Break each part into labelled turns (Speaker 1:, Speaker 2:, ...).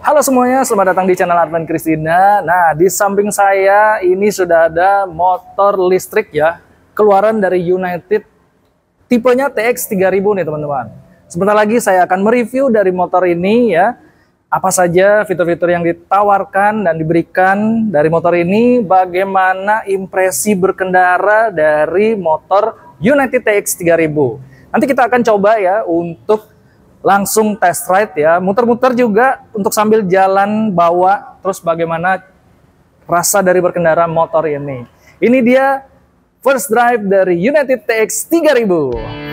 Speaker 1: Halo semuanya, selamat datang di channel Advan Christina. Nah, di samping saya ini sudah ada motor listrik ya, keluaran dari United, tipenya TX 3000 nih teman-teman. Sebentar lagi saya akan mereview dari motor ini ya, apa saja fitur-fitur yang ditawarkan dan diberikan dari motor ini, bagaimana impresi berkendara dari motor United TX 3000. Nanti kita akan coba ya untuk langsung test ride ya, muter-muter juga untuk sambil jalan bawa, terus bagaimana rasa dari berkendara motor ini. Ini dia first drive dari United TX 3000.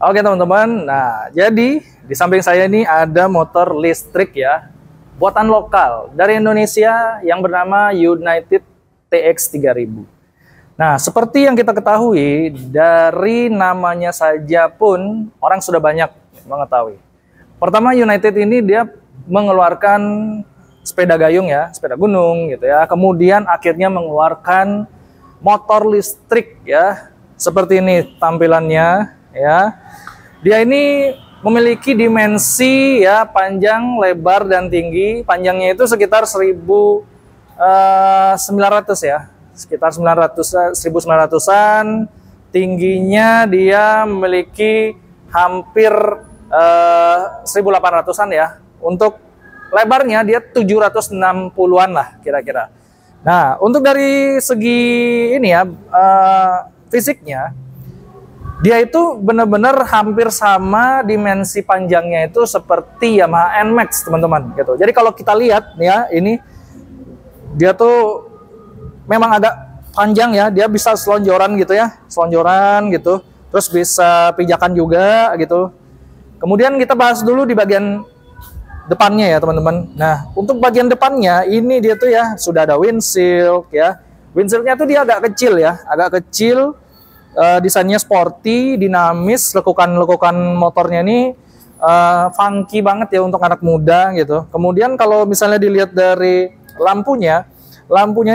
Speaker 1: Oke teman-teman, nah jadi di samping saya ini ada motor listrik ya, buatan lokal dari Indonesia yang bernama United TX 3000. Nah seperti yang kita ketahui, dari namanya saja pun orang sudah banyak mengetahui. Pertama, United ini dia mengeluarkan sepeda gayung ya, sepeda gunung gitu ya, kemudian akhirnya mengeluarkan motor listrik ya, seperti ini tampilannya ya. Dia ini memiliki dimensi ya, panjang, lebar dan tinggi. Panjangnya itu sekitar 1900 ya, sekitar 1900-an. Tingginya dia memiliki hampir 1800-an ya. Untuk lebarnya dia 760-an lah kira-kira. Nah, untuk dari segi ini ya, fisiknya, dia itu benar-benar hampir sama dimensi panjangnya itu seperti Yamaha NMAX teman-teman gitu. Jadi kalau kita lihat ya, ini dia tuh memang agak panjang ya, dia bisa selonjoran gitu ya, selonjoran gitu, terus bisa pijakan juga gitu. Kemudian kita bahas dulu di bagian depannya ya teman-teman. Nah untuk bagian depannya ini dia tuh ya sudah ada windshield ya, windshieldnya tuh dia agak kecil ya, agak kecil. Desainnya sporty, dinamis, lekukan motornya ini funky banget ya untuk anak muda gitu. Kemudian kalau misalnya dilihat dari lampunya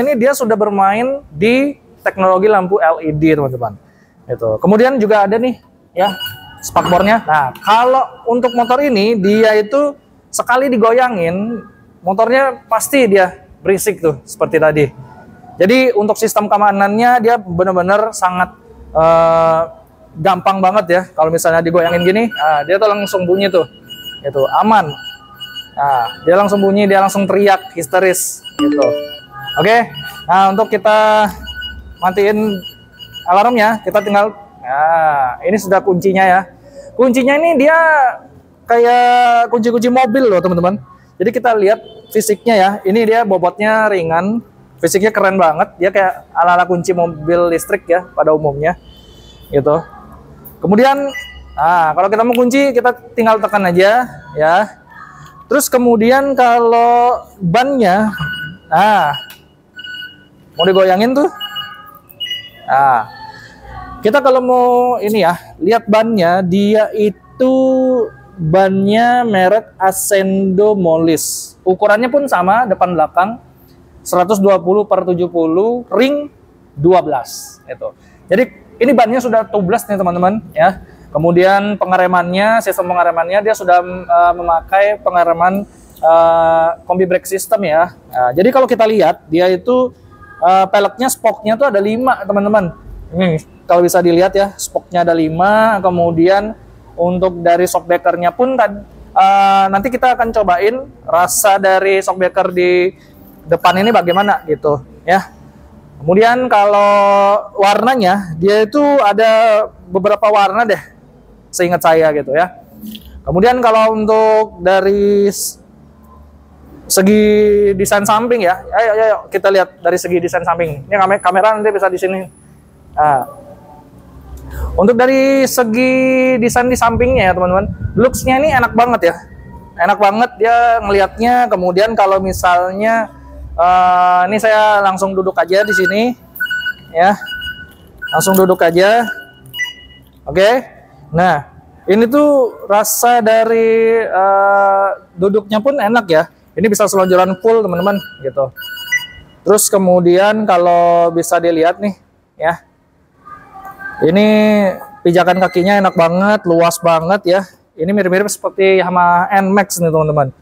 Speaker 1: ini dia sudah bermain di teknologi lampu LED teman-teman. Gitu. Kemudian juga ada nih ya spakbornya. Nah kalau untuk motor ini dia itu sekali digoyangin motornya pasti dia berisik tuh seperti tadi. Jadi untuk sistem keamanannya dia benar-benar sangat gampang banget ya. Kalau misalnya digoyangin gini, dia tuh langsung bunyi tuh, itu aman. Nah, dia langsung bunyi, dia langsung teriak histeris gitu. Oke, nah untuk kita matiin alarmnya, kita tinggal, nah ini sudah kuncinya ya. Kuncinya ini dia kayak kunci-kunci mobil loh teman-teman. Jadi kita lihat fisiknya ya, ini dia bobotnya ringan. Fisiknya keren banget, dia kayak ala-ala kunci mobil listrik ya pada umumnya gitu. Kemudian kalau kita mau kunci kita tinggal tekan aja ya. Terus kemudian kalau bannya mau digoyangin tuh, kita kalau mau ini ya, lihat bannya, dia itu bannya merek Ascendo Molis, ukurannya pun sama depan belakang, 120/70 ring 12 itu. Jadi ini bannya sudah tubeless nih teman-teman ya. Kemudian pengeremannya, sistem pengeremannya dia sudah memakai pengereman kombi brake system ya. Nah, jadi kalau kita lihat dia itu peleknya, spoknya tuh ada 5 teman-teman. Ini kalau bisa dilihat ya, spoknya ada 5. Kemudian untuk dari shockbreakernya pun nanti kita akan cobain rasa dari shockbreaker di depan ini bagaimana gitu ya. Kemudian kalau warnanya dia itu ada beberapa warna deh seingat saya gitu ya. Kemudian kalau untuk dari segi desain samping ya, ayo kita lihat dari segi desain samping. Ini kamera nanti bisa di sini. Nah, untuk dari segi desain di sampingnya ya teman-teman, looks-nya ini enak banget ya, enak banget dia ngelihatnya. Kemudian kalau misalnya ini saya langsung duduk aja di sini ya, langsung duduk aja. Oke. Nah, ini tuh rasa dari duduknya pun enak ya. Ini bisa selonjoran full teman-teman gitu. Terus kemudian kalau bisa dilihat nih ya, ini pijakan kakinya enak banget, luas banget ya. Ini mirip-mirip seperti sama NMAX nih teman-teman.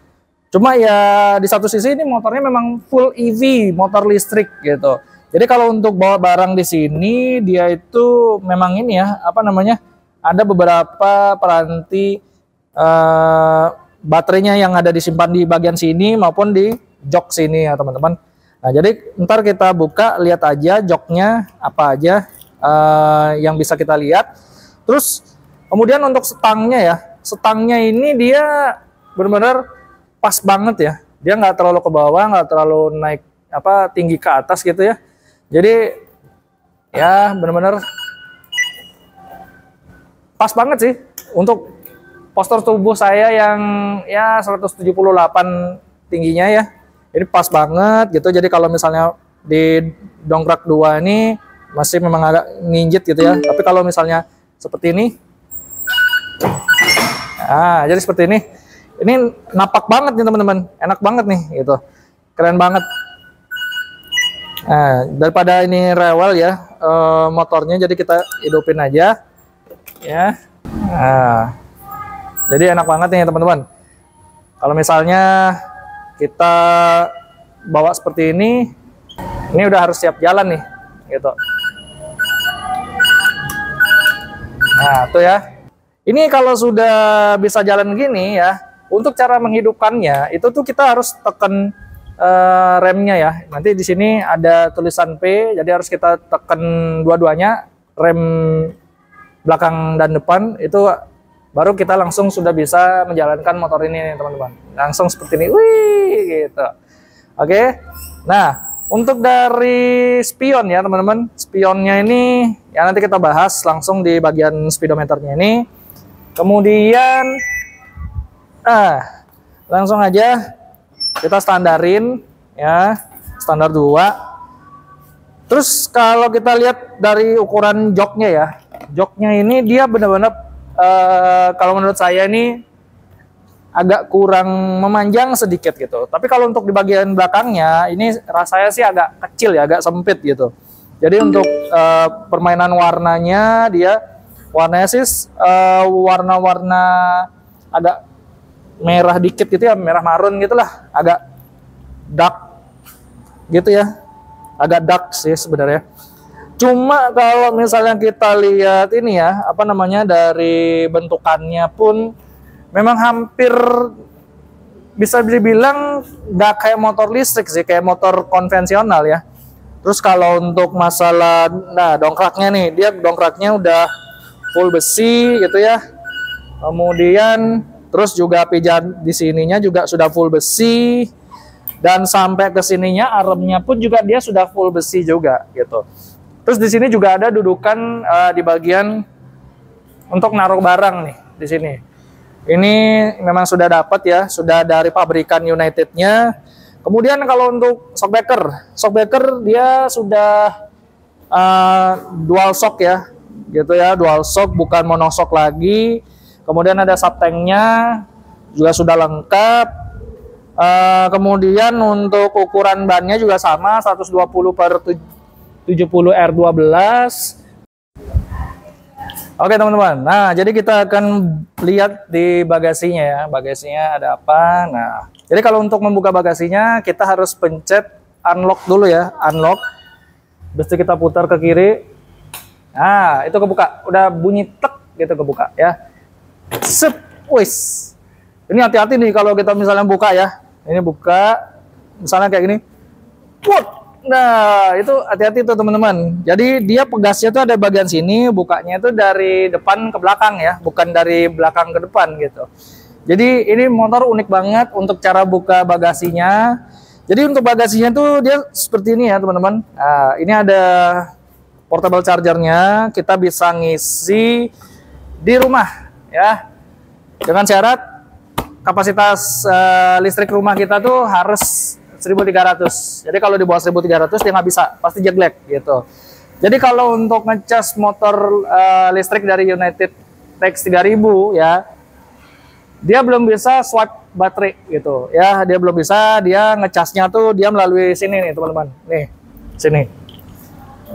Speaker 1: Cuma ya di satu sisi ini motornya memang full EV, motor listrik gitu. Jadi kalau untuk bawa barang di sini dia itu memang ini ya, apa namanya? Ada beberapa peranti baterainya yang ada disimpan di bagian sini maupun di jok sini ya teman-teman. Nah, jadi ntar kita buka, lihat aja joknya apa aja yang bisa kita lihat. Terus kemudian untuk stangnya ya, stangnya ini dia benar-benar pas banget ya. Dia nggak terlalu ke bawah, nggak terlalu naik apa tinggi ke atas gitu ya. Jadi ya benar-benar pas banget sih untuk postur tubuh saya yang ya 178 tingginya ya. Ini pas banget gitu. Jadi kalau misalnya di dongkrak 2 ini masih memang agak nginjit gitu ya. Tapi kalau misalnya seperti ini, nah jadi seperti ini napak banget nih teman-teman, enak banget nih gitu, keren banget. Nah daripada ini rewel ya motornya, jadi kita hidupin aja ya. Nah jadi enak banget nih teman-teman. Kalau misalnya kita bawa seperti ini udah harus siap jalan nih gitu. Nah tuh ya, ini kalau sudah bisa jalan gini ya, untuk cara menghidupkannya itu tuh kita harus tekan remnya ya. Nanti di sini ada tulisan P, jadi harus kita tekan dua-duanya, rem belakang dan depan, itu baru kita langsung sudah bisa menjalankan motor ini teman-teman. Langsung seperti ini, wih gitu. Oke. Nah untuk dari spion ya teman-teman, spionnya ini ya nanti kita bahas langsung di bagian speedometernya ini. Kemudian langsung aja kita standarin ya, standar 2. Terus kalau kita lihat dari ukuran joknya ya, joknya ini dia benar-benar kalau menurut saya ini agak kurang memanjang sedikit gitu. Tapi kalau untuk di bagian belakangnya ini rasanya sih agak kecil ya, agak sempit gitu. Jadi untuk permainan warnanya warnanya sih warna-warna agak merah dikit gitu ya, merah marun gitulah, agak dark gitu ya, agak dark sih sebenarnya. Cuma kalau misalnya kita lihat ini ya, apa namanya, dari bentukannya pun memang hampir bisa dibilang nggak kayak motor listrik sih, kayak motor konvensional ya. Terus kalau untuk masalah, nah dongkraknya nih, dia dongkraknya udah full besi gitu ya. Kemudian terus juga pijar di sininya juga sudah full besi, dan sampai ke sininya armnya pun juga dia sudah full besi juga gitu. Terus di sini juga ada dudukan di bagian untuk naruh barang nih di sini. Ini memang sudah dapat ya, sudah dari pabrikan United-nya. Kemudian kalau untuk shockbreaker dia sudah dual shock ya, gitu ya, dual shock bukan monoshock lagi. Kemudian ada subtanknya juga sudah lengkap. Kemudian untuk ukuran bannya juga sama, 120/70 R12. Oke teman-teman, nah jadi kita akan lihat di bagasinya ya, bagasinya ada apa. Nah jadi kalau untuk membuka bagasinya kita harus pencet unlock dulu ya, unlock. Terus kita putar ke kiri. Nah itu kebuka, udah bunyi tek gitu kebuka ya. Sep, wis. Ini hati-hati nih kalau kita misalnya buka ya. Ini buka, misalnya kayak gini. Put. Nah, itu hati-hati tuh teman-teman. Jadi dia pegasnya tuh ada bagian sini, bukanya itu dari depan ke belakang ya, bukan dari belakang ke depan gitu. Jadi ini motor unik banget untuk cara buka bagasinya. Jadi untuk bagasinya tuh dia seperti ini ya teman-teman. Nah, ini ada portable chargernya, kita bisa ngisi di rumah ya. Dengan syarat kapasitas listrik rumah kita tuh harus 1.300. Jadi kalau di bawah 1.300 dia nggak bisa, pasti jeglek gitu. Jadi kalau untuk ngecas motor listrik dari United TX 3000 ya, dia belum bisa swipe baterai gitu ya. Dia belum bisa, dia ngecasnya tuh dia melalui sini nih teman-teman. Nih, sini.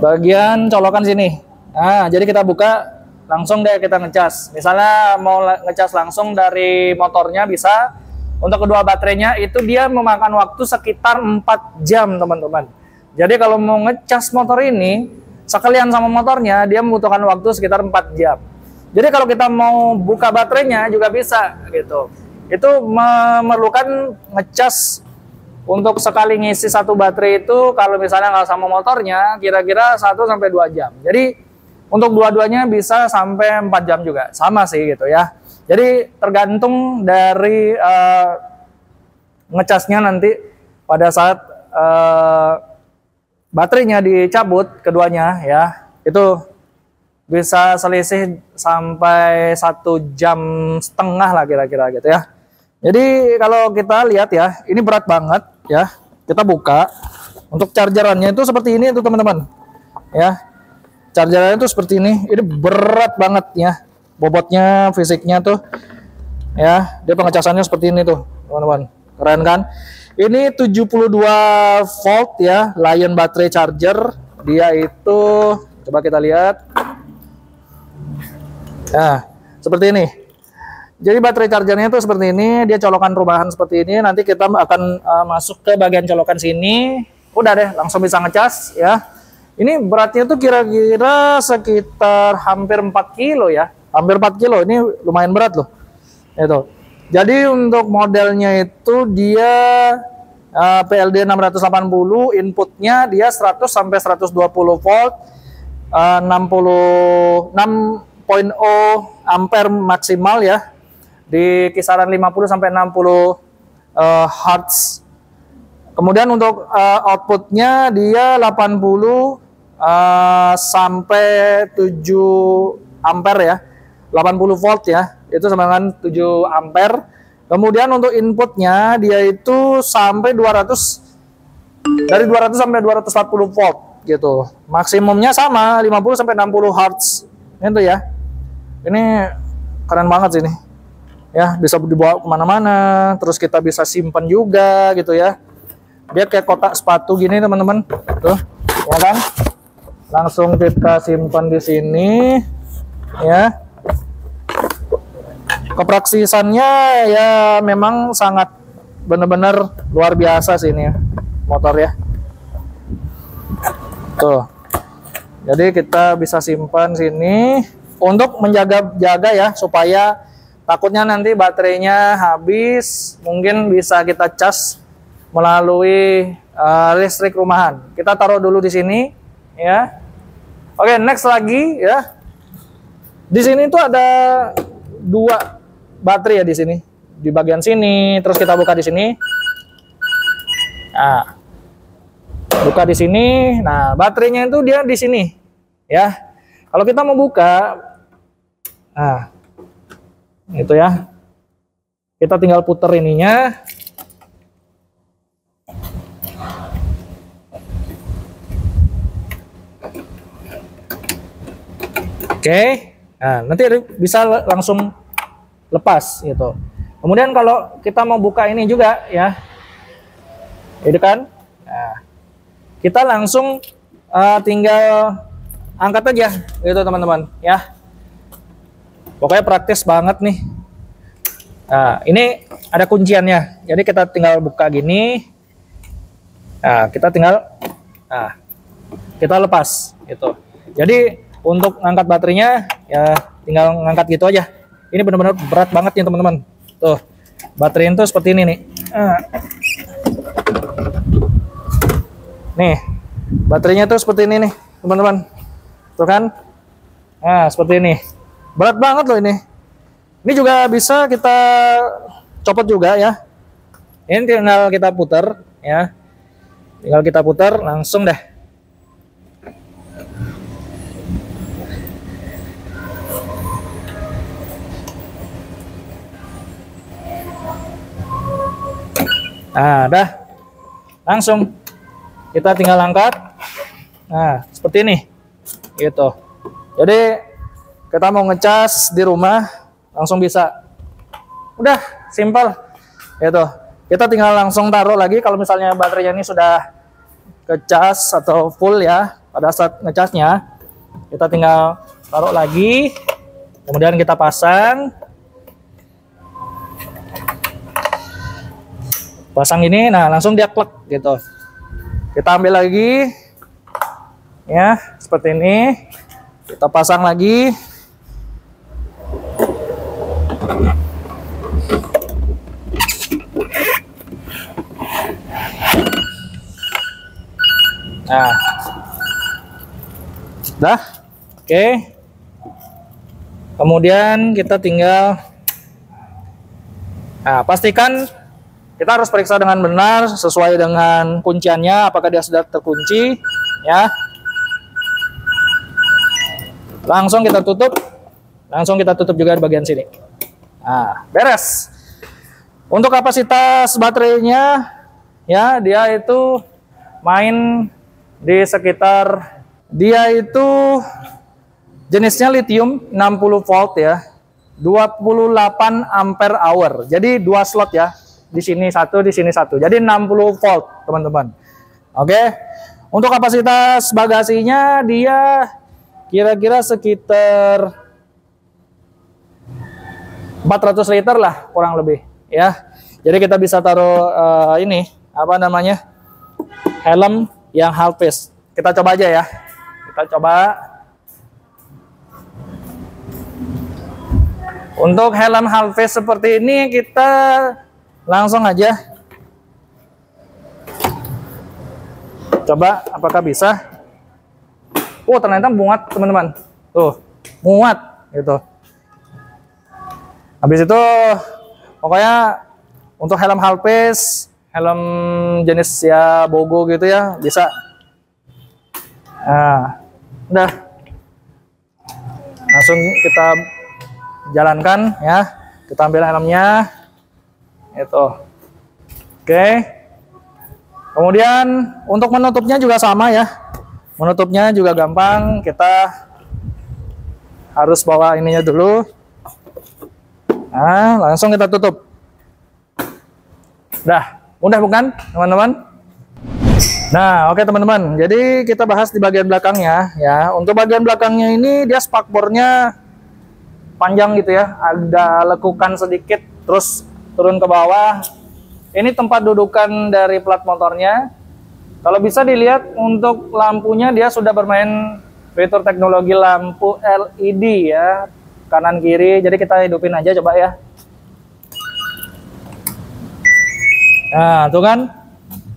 Speaker 1: Bagian colokan sini. Nah, jadi kita buka langsung deh kita ngecas. Misalnya mau ngecas langsung dari motornya bisa. Untuk kedua baterainya itu dia memakan waktu sekitar 4 jam teman-teman. Jadi kalau mau ngecas motor ini sekalian sama motornya dia membutuhkan waktu sekitar 4 jam. Jadi kalau kita mau buka baterainya juga bisa gitu. Itu memerlukan ngecas untuk sekali ngisi satu baterai itu kalau misalnya nggak sama motornya kira-kira 1-2 jam. Jadi untuk dua-duanya bisa sampai 4 jam juga. Sama sih gitu ya. Jadi tergantung dari ngecasnya nanti pada saat baterainya dicabut keduanya ya. Itu bisa selisih sampai 1,5 jam lah kira-kira gitu ya. Jadi kalau kita lihat ya, ini berat banget ya. Kita buka. Untuk chargerannya itu seperti ini tuh teman-teman. Ya. Chargerannya itu seperti ini. Ini berat banget ya. Bobotnya, fisiknya tuh. Ya, dia pengecasannya seperti ini tuh, teman-teman. Keren kan? Ini 72 volt ya, Lion baterai charger. Dia itu coba kita lihat. Nah, seperti ini. Jadi baterai chargernya itu seperti ini, dia colokan rumahan seperti ini. Nanti kita akan masuk ke bagian colokan sini. Udah deh, langsung bisa ngecas ya. Ini beratnya tuh kira-kira sekitar hampir 4 kilo ya. Hampir 4 kilo, ini lumayan berat loh. Itu. Jadi untuk modelnya itu dia PLD 680, inputnya dia 100 sampai 120 volt, 66.0 ampere maksimal ya, di kisaran 50 sampai 60 Hz. Kemudian untuk outputnya dia 80 sampai 7 ampere ya, 80 volt ya, itu sama dengan 7 ampere. Kemudian untuk inputnya dia itu sampai 200, dari 200 sampai 240 volt gitu. Maksimumnya sama 50 sampai 60 Hz. Itu ya. Ini keren banget sih ini. Ya, bisa dibawa kemana-mana. Terus kita bisa simpan juga gitu ya. Dia kayak kotak sepatu gini teman-teman. Tuh, ya kan? Langsung kita simpan di sini. Ya. Kepraksisannya ya memang sangat benar-benar luar biasa sih ini ya, motor ya. Tuh. Jadi kita bisa simpan sini untuk menjaga-jaga ya, supaya takutnya nanti baterainya habis, mungkin bisa kita cas melalui listrik rumahan. Kita taruh dulu di sini ya. Oke, next lagi ya. Di sini tuh ada 2 baterai ya di sini. Di bagian sini, terus kita buka di sini. Nah, buka di sini. Nah, baterainya itu dia di sini ya. Kalau kita mau buka, nah itu ya, kita tinggal puter ininya. Oke, nah nanti bisa langsung lepas gitu. Kemudian kalau kita mau buka ini juga ya, itu kan, nah, kita langsung tinggal angkat aja gitu teman-teman ya. Pokoknya praktis banget nih. Nah, ini ada kunciannya. Jadi kita tinggal buka gini. Nah, kita tinggal kita lepas gitu. Jadi untuk ngangkat baterainya ya tinggal ngangkat gitu aja. Ini benar-benar berat banget nih teman-teman. Tuh, baterainya tuh seperti ini nih. Nih, baterainya tuh seperti ini nih teman-teman. Tuh kan? Nah, seperti ini. Berat banget loh ini. Ini juga bisa kita copot juga ya. Ini tinggal kita putar ya. Tinggal kita putar langsung deh. Nah, dah. Langsung kita tinggal angkat. Nah, seperti ini. Gitu. Jadi kita mau ngecas di rumah langsung bisa. Udah, simpel. Gitu. Kita tinggal langsung taruh lagi kalau misalnya baterainya ini sudah kecas atau full ya. Pada saat ngecasnya kita tinggal taruh lagi, kemudian kita pasang ini. Nah, langsung dia klek gitu. Kita ambil lagi ya, seperti ini. Kita pasang lagi. Nah, dah, oke. Kemudian kita tinggal, nah, pastikan kita harus periksa dengan benar sesuai dengan kunciannya, apakah dia sudah terkunci, ya. Langsung kita tutup juga di bagian sini. Nah, beres. Untuk kapasitas baterainya, ya, dia itu main di sekitar, dia itu jenisnya lithium 60 volt ya, 28 ampere hour. Jadi 2 slot ya, di sini satu, di sini satu. Jadi 60 volt teman-teman. Oke. Untuk kapasitas bagasinya dia kira-kira sekitar 400 liter lah kurang lebih ya. Jadi kita bisa taruh ini apa namanya, helm yang half face. Kita coba aja ya. Kita coba. Untuk helm half face seperti ini kita langsung aja coba apakah bisa. Oh, ternyata muat teman-teman. Tuh, muat gitu. Habis itu pokoknya untuk helm half face, helm jenis ya Bogo gitu ya, bisa. Nah, udah. Langsung kita jalankan ya. Kita ambil helmnya. Itu. Oke. Kemudian untuk menutupnya juga sama ya. Menutupnya juga gampang. Kita harus bawa ininya dulu. Nah, langsung kita tutup. Dah. Mudah bukan, teman-teman? Nah, oke teman-teman. Jadi kita bahas di bagian belakangnya ya. Untuk bagian belakangnya ini dia spakbornya panjang gitu ya. Ada lekukan sedikit, terus turun ke bawah. Ini tempat dudukan dari plat motornya. Kalau bisa dilihat untuk lampunya dia sudah bermain fitur teknologi lampu LED ya, kanan kiri. Jadi kita hidupin aja coba ya. Nah, tuh kan,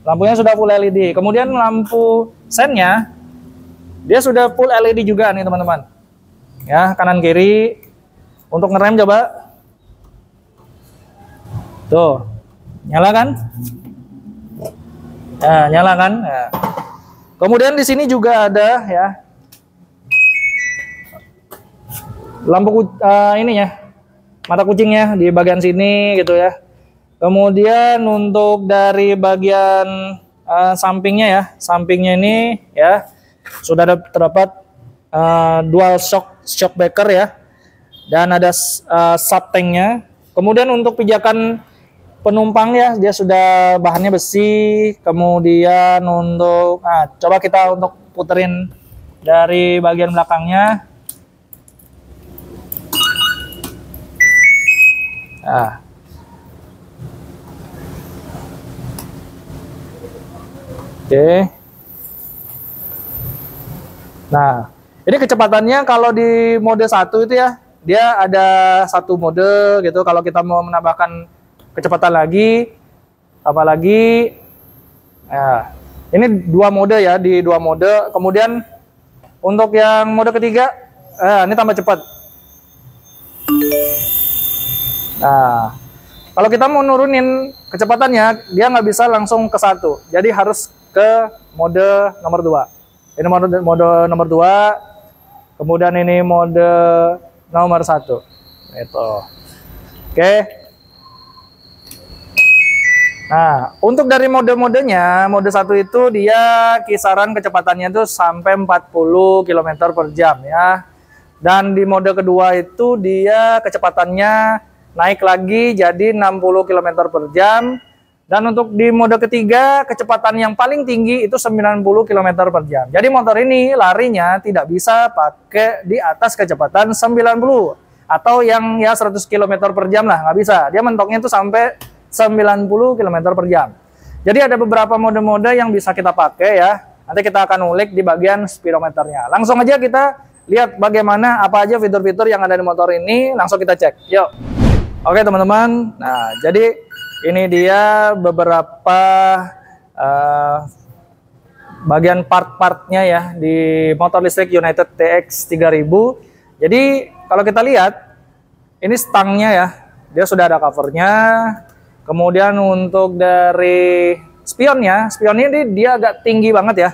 Speaker 1: lampunya sudah full LED. Kemudian lampu sennya, dia sudah full LED juga nih teman-teman. Ya, kanan kiri. Untuk ngerem coba. Tuh, nyala kan? Nah, nyala kan? Nah. Kemudian di sini juga ada ya, lampu ininya, mata kucingnya di bagian sini gitu ya. Kemudian untuk dari bagian sampingnya ya, sampingnya ini ya sudah terdapat dual shock breaker ya, dan ada subtanknya. Kemudian untuk pijakan penumpang ya, dia sudah bahannya besi. Kemudian untuk, nah coba kita untuk puterin dari bagian belakangnya. Nah. Oke. Nah, ini kecepatannya kalau di mode 1 itu ya, dia ada satu mode gitu. Kalau kita mau menambahkan kecepatan lagi, apalagi, nah, ini 2 mode ya, di 2 mode. Kemudian untuk yang mode ketiga, ini tambah cepat. Nah, kalau kita mau nurunin kecepatannya, dia nggak bisa langsung ke 1. Jadi harus ke mode nomor 2. Ini mode nomor 2. Kemudian ini mode nomor 1. Itu. Oke. Nah, untuk dari mode-modenya, mode 1 itu dia kisaran kecepatannya itu sampai 40 km per jam ya. Dan di mode kedua itu dia kecepatannya naik lagi jadi 60 km per jam. Dan untuk di mode ketiga, kecepatan yang paling tinggi itu 90 km per jam. Jadi motor ini larinya tidak bisa pakai di atas kecepatan 90 atau yang ya 100 km per jam lah, nggak bisa. Dia mentoknya itu sampai 90 km per jam. Jadi ada beberapa mode-mode yang bisa kita pakai ya. Nanti kita akan ulik di bagian speedometernya. Langsung aja kita lihat bagaimana apa aja fitur-fitur yang ada di motor ini. Langsung kita cek. Yuk. Oke teman-teman. Nah, jadi ini dia beberapa bagian part-partnya ya di motor listrik United TX 3000. Jadi kalau kita lihat, ini stangnya ya, dia sudah ada covernya. Kemudian untuk dari spionnya ini dia agak tinggi banget ya.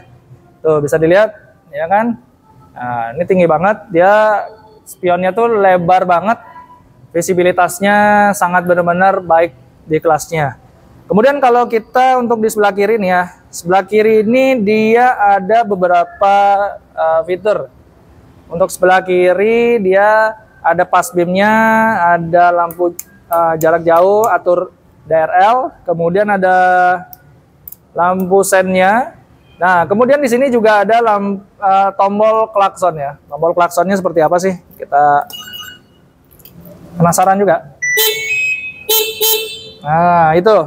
Speaker 1: Tuh bisa dilihat, ya kan? Nah, ini tinggi banget. Dia spionnya tuh lebar banget. Visibilitasnya sangat benar-benar baik di kelasnya. Kemudian kalau kita untuk di sebelah kiri nih ya, sebelah kiri ini dia ada beberapa fitur. Untuk sebelah kiri dia ada pass beam-nya, ada lampu jarak jauh, atur DRL, kemudian ada lampu sennya. Nah, kemudian di sini juga ada tombol klakson ya. Tombol klaksonnya seperti apa sih? Kita penasaran juga. Nah, itu.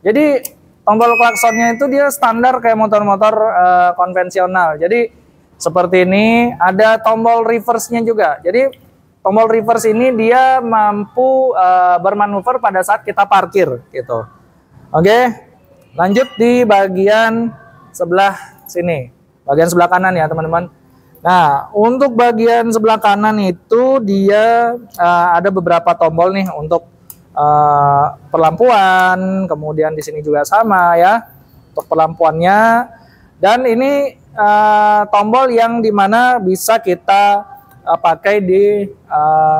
Speaker 1: Jadi tombol klaksonnya itu dia standar kayak motor-motor konvensional. Jadi seperti ini, ada tombol reverse-nya juga. Jadi tombol reverse ini dia mampu bermanuver pada saat kita parkir gitu. Oke. Lanjut di bagian sebelah sini. Bagian sebelah kanan ya, teman-teman. Nah, untuk bagian sebelah kanan itu dia ada beberapa tombol nih untuk perlampuan, kemudian di sini juga sama ya untuk perlampuannya. Dan ini tombol yang dimana bisa kita pakai di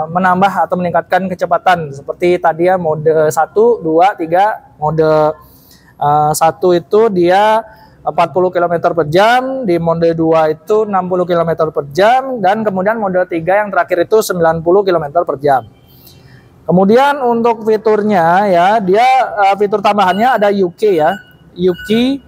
Speaker 1: menambah atau meningkatkan kecepatan seperti tadi ya, mode 1, 2, 3. Mode 1 itu dia 40 km per jam, di mode 2 itu 60 km per jam, dan kemudian mode 3 yang terakhir itu 90 km per jam. Kemudian untuk fiturnya ya, dia fitur tambahannya ada UK ya, UK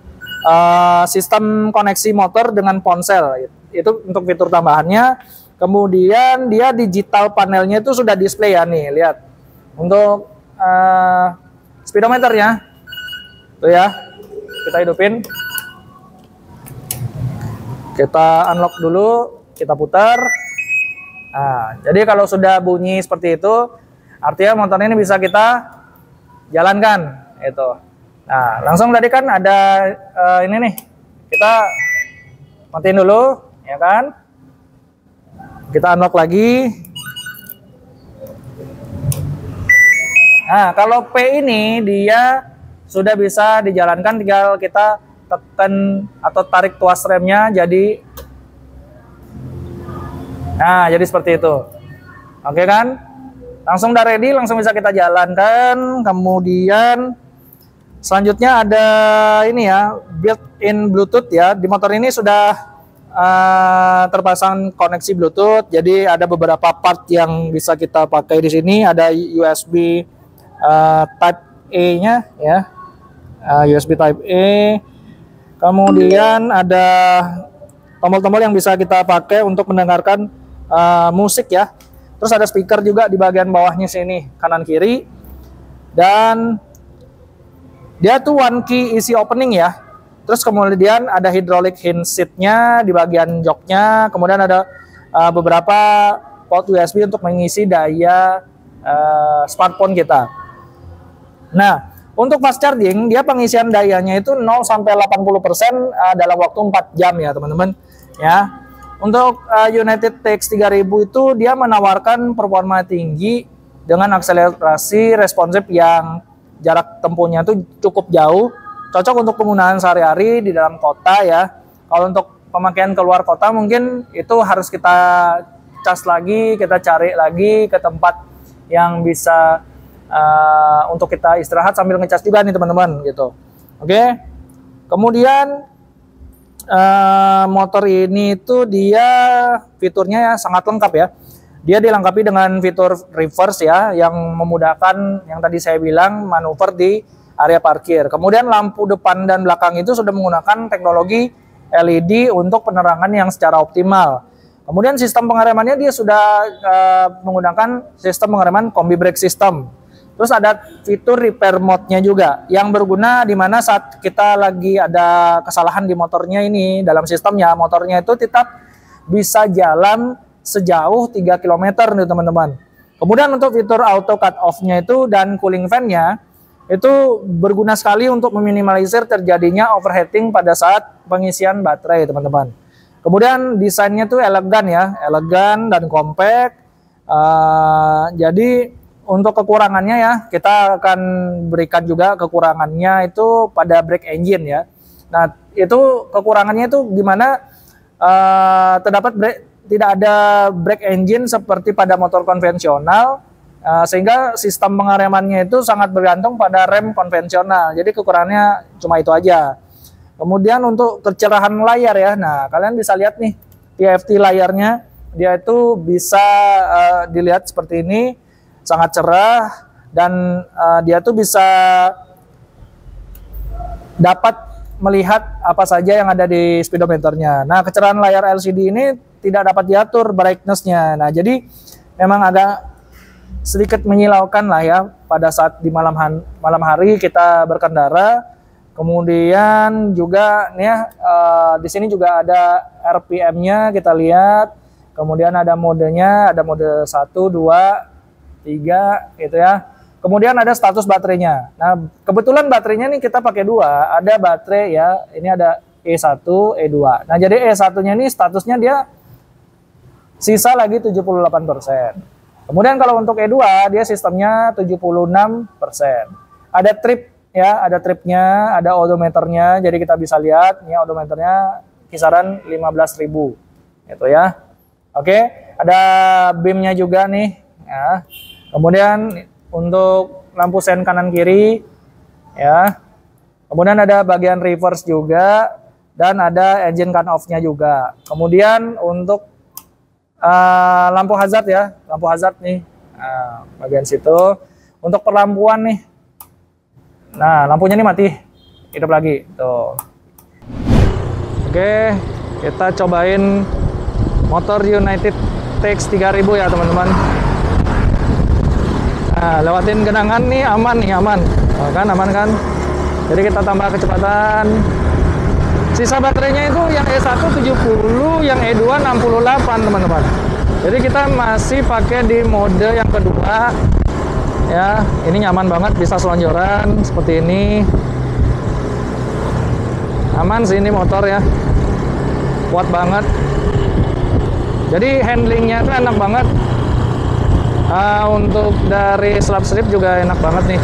Speaker 1: sistem koneksi motor dengan ponsel, itu untuk fitur tambahannya. Kemudian dia digital panelnya itu sudah display ya nih, lihat. Untuk speedometernya, tuh ya, kita hidupin, kita unlock dulu, kita putar. Nah, jadi kalau sudah bunyi seperti itu, artinya motor ini bisa kita jalankan itu. Nah, langsung tadi kan ada ini nih, kita matiin dulu ya kan, kita unlock lagi. Nah, kalau P ini dia sudah bisa dijalankan, tinggal kita tekan atau tarik tuas remnya, jadi nah jadi seperti itu. Oke kan, langsung udah ready, langsung bisa kita jalankan. Kemudian selanjutnya ada ini ya, built-in Bluetooth ya. Di motor ini sudah terpasang koneksi Bluetooth. Jadi ada beberapa part yang bisa kita pakai di sini. Ada USB Type A-nya ya, USB Type A. Kemudian ada tombol-tombol yang bisa kita pakai untuk mendengarkan musik ya. Terus ada speaker juga di bagian bawahnya sini, kanan kiri. Dan dia tuh one key easy opening ya. Terus kemudian ada hydraulic hinge seat-nya di bagian joknya. Kemudian ada beberapa port USB untuk mengisi daya smartphone kita. Nah, untuk fast charging, dia pengisian dayanya itu 0 sampai 80% dalam waktu 4 jam ya, teman-teman. Ya. Untuk United TX 3000 itu dia menawarkan performa tinggi dengan akselerasi responsif yang jarak tempuhnya itu cukup jauh, cocok untuk penggunaan sehari-hari di dalam kota ya. Kalau untuk pemakaian keluar kota mungkin itu harus kita cas lagi, kita cari lagi ke tempat yang bisa untuk kita istirahat sambil ngecas juga nih teman-teman gitu. Oke. Kemudian motor ini itu dia fiturnya ya sangat lengkap ya. Dia dilengkapi dengan fitur reverse ya, yang memudahkan yang tadi saya bilang manuver di area parkir. Kemudian lampu depan dan belakang itu sudah menggunakan teknologi LED untuk penerangan yang secara optimal. Kemudian sistem pengeremannya dia sudah menggunakan sistem pengereman combi brake system. Terus ada fitur repair mode-nya juga yang berguna di mana saat kita lagi ada kesalahan di motornya ini, dalam sistemnya motornya itu tetap bisa jalan sejauh 3 km nih teman-teman. Kemudian untuk fitur auto cut off-nya itu dan cooling fan-nya itu berguna sekali untuk meminimalisir terjadinya overheating pada saat pengisian baterai teman-teman. Kemudian desainnya tuh elegan ya, elegan dan compact. Jadi untuk kekurangannya ya, kita akan berikan juga kekurangannya itu pada brake engine ya. Nah itu kekurangannya itu gimana? Tidak ada brake engine seperti pada motor konvensional, sehingga sistem pengeremannya itu sangat bergantung pada rem konvensional. Jadi kekurangannya cuma itu aja. Kemudian untuk kecerahan layar ya, nah kalian bisa lihat nih TFT layarnya, dia itu bisa dilihat seperti ini. Sangat cerah dan dia tuh bisa dapat melihat apa saja yang ada di speedometernya. Nah, kecerahan layar LCD ini tidak dapat diatur brightness-nya. Nah, jadi memang agak sedikit menyilaukan lah ya pada saat di malam hari kita berkendara. Kemudian juga nih ya, di sini juga ada RPM-nya kita lihat. Kemudian ada modenya, ada mode 1, 2, 3 gitu ya. Kemudian ada status baterainya. Nah, kebetulan baterainya nih kita pakai 2. Ada baterai ya, ini ada E1, E2. Nah, jadi E1-nya ini statusnya dia sisa lagi 78%. Kemudian kalau untuk E2 dia sistemnya 76%. Ada trip ya, ada tripnya, ada odometernya. Jadi kita bisa lihat ini odometernya kisaran 15.000 gitu ya. Oke, ada beam-nya juga nih ya. Kemudian untuk lampu sen kanan kiri ya. Kemudian ada bagian reverse juga dan ada engine cut off-nya juga. Kemudian untuk lampu hazard ya, lampu hazard nih. Nah, bagian situ. Untuk perlampuan nih. Nah, lampunya nih mati. Hidup lagi tuh. Oke, kita cobain motor United TX 3000 ya, teman-teman. Nah, lewatin genangan nih aman nih, aman. Oh, kan aman kan? Jadi kita tambah kecepatan. Sisa baterainya itu yang E1 70, yang E2 68, teman-teman. Jadi kita masih pakai di mode yang kedua. Ya, ini nyaman banget, bisa selonjoran seperti ini. Aman sih ini motor ya. Kuat banget. Jadi handlingnya itu enak banget. Untuk dari slap strip juga enak banget nih.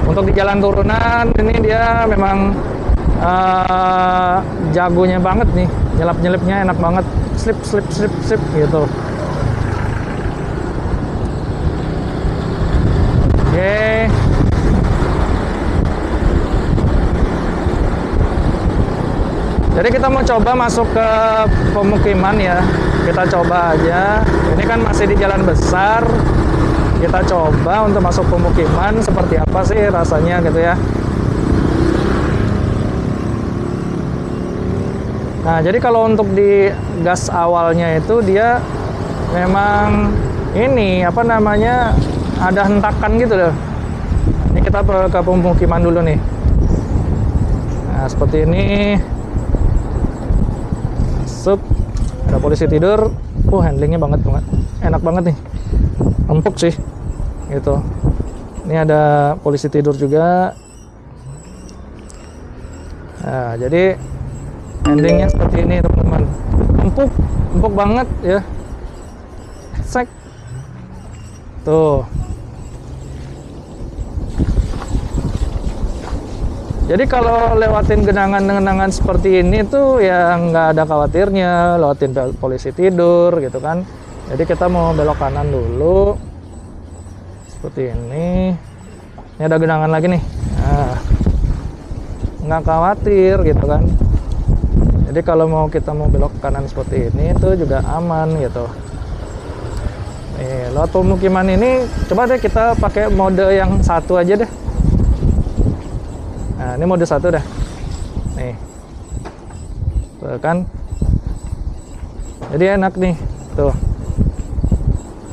Speaker 1: Untuk di jalan turunan ini dia memang jagonya banget nih. Nyelap-nyelipnya enak banget. Slip gitu. Oke. Jadi kita mau coba masuk ke pemukiman ya. Kita coba aja. Ini kan masih di jalan besar. Kita coba untuk masuk pemukiman seperti apa sih rasanya gitu ya. Nah, jadi kalau untuk di gas awalnya itu dia memang ini apa namanya ada hentakan gitu loh. Ini kita ke pemukiman dulu nih. Nah, seperti ini. Sup, ada polisi tidur. Handlingnya banget, enak banget nih, empuk sih gitu. Ini ada polisi tidur juga. Nah, jadi handlingnya seperti ini teman-teman, empuk banget ya. Sek tuh. Jadi kalau lewatin genangan-genangan seperti ini tuh ya nggak ada khawatirnya, lewatin polisi tidur gitu kan. Jadi kita mau belok kanan dulu, seperti ini. Ini ada genangan lagi nih, nah, nggak khawatir gitu kan. Jadi kalau kita mau belok kanan seperti ini itu juga aman gitu. Nih, lewat pemukiman ini coba deh kita pakai mode yang satu aja deh. Nah, ini mode satu dah. Nih. Tuh kan. Jadi enak nih. Tuh.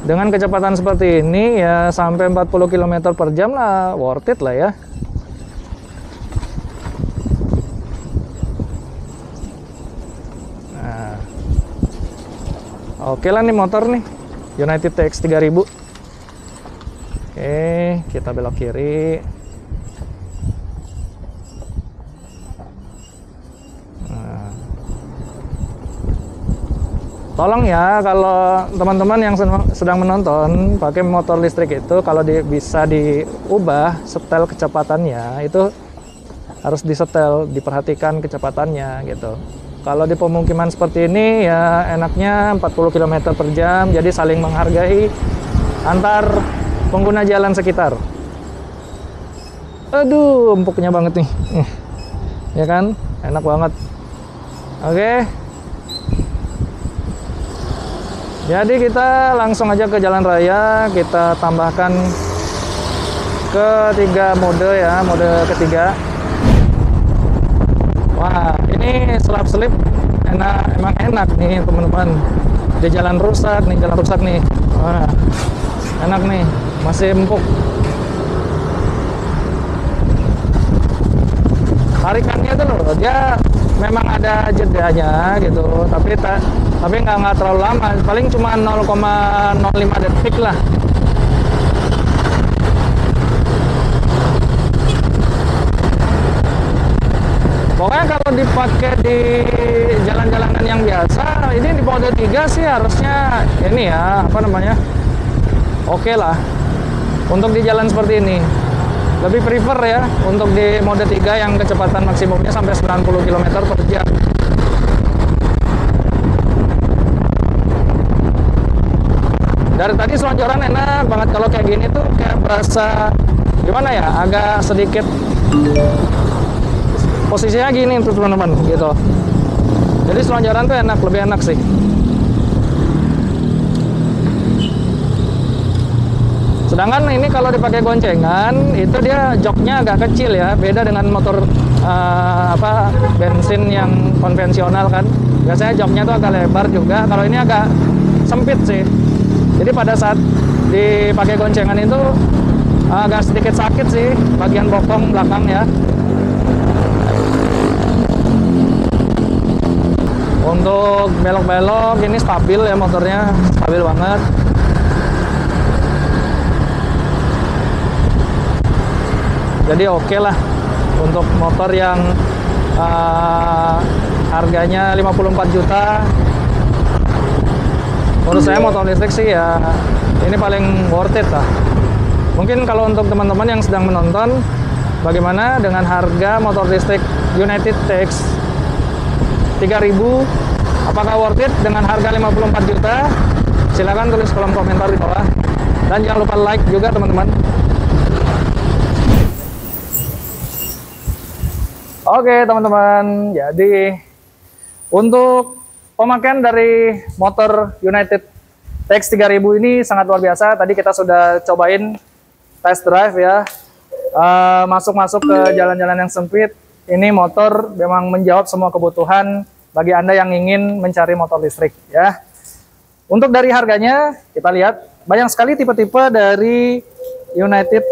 Speaker 1: Dengan kecepatan seperti ini ya sampai 40 km per jam lah, worth it lah ya. Nah. Oke lah nih motor nih. United TX 3000. Oke, kita belok kiri. Nah. Tolong ya kalau teman-teman yang sedang menonton pakai motor listrik itu kalau bisa diubah setel kecepatannya itu harus disetel, diperhatikan kecepatannya gitu. Kalau di pemukiman seperti ini ya enaknya 40 km per jam, jadi saling menghargai antar pengguna jalan sekitar. Aduh, empuknya banget nih. Ya kan? Enak banget. Oke. Jadi kita langsung aja ke jalan raya, kita tambahkan ketiga mode ya, mode ketiga. Wah, ini selap-selip emang enak nih teman-teman. Di jalan rusak nih. Wah, enak nih, masih empuk. Tarikannya tuh loh, dia memang ada jedanya gitu, tapi nggak terlalu lama, paling cuma 0,05 detik lah. Pokoknya kalau dipakai di jalan-jalanan yang biasa, ini di mode 3 sih harusnya ini ya, apa namanya, oke lah. Untuk di jalan seperti ini, lebih prefer ya untuk di mode 3 yang kecepatan maksimumnya sampai 90 km per jam. Dari tadi selonjoran enak banget, kalau kayak gini tuh kayak berasa gimana ya, agak sedikit posisinya gini tuh teman-teman gitu. Jadi selonjoran tuh enak, lebih enak sih. Sedangkan ini kalau dipakai goncengan itu dia joknya agak kecil ya, beda dengan motor bensin yang konvensional kan. Biasanya joknya tuh agak lebar juga, kalau ini agak sempit sih. Jadi pada saat dipakai goncengan itu agak sedikit sakit sih bagian bokong belakang ya. Untuk belok-belok ini stabil ya, motornya stabil banget. Jadi oke lah untuk motor yang harganya 54 juta. Menurut saya motor listrik sih ya ini paling worth it lah. Mungkin kalau untuk teman-teman yang sedang menonton, bagaimana dengan harga motor listrik United TX 3000, apakah worth it dengan harga 54 juta? Silahkan tulis kolom komentar di bawah. Dan jangan lupa like juga teman-teman. Oke teman-teman, jadi untuk pemakaian dari motor United TX 3000 ini sangat luar biasa. Tadi kita sudah cobain test drive ya, masuk-masuk ke jalan-jalan yang sempit. Ini motor memang menjawab semua kebutuhan bagi Anda yang ingin mencari motor listrik ya. Untuk dari harganya kita lihat banyak sekali tipe-tipe dari United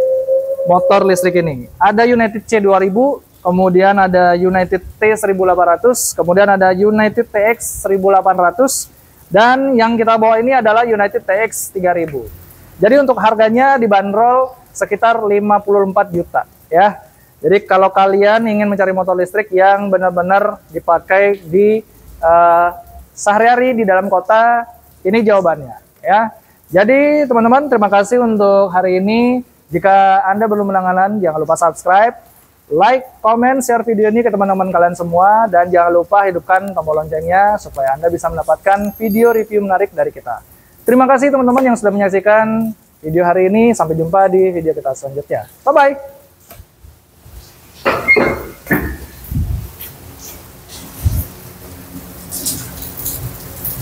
Speaker 1: motor listrik ini. Ada United C2000, kemudian ada United T1800, kemudian ada United TX 1800, dan yang kita bawa ini adalah United TX 3000. Jadi untuk harganya dibanderol sekitar 54 juta ya. Jadi kalau kalian ingin mencari motor listrik yang benar-benar dipakai di sehari-hari di dalam kota, ini jawabannya ya. Jadi teman-teman, terima kasih untuk hari ini. Jika Anda belum langganan, jangan lupa subscribe, like, comment, share video ini ke teman-teman kalian semua, dan jangan lupa hidupkan tombol loncengnya supaya Anda bisa mendapatkan video review menarik dari kita. Terima kasih teman-teman yang sudah menyaksikan video hari ini. Sampai jumpa di video kita selanjutnya. Bye-bye.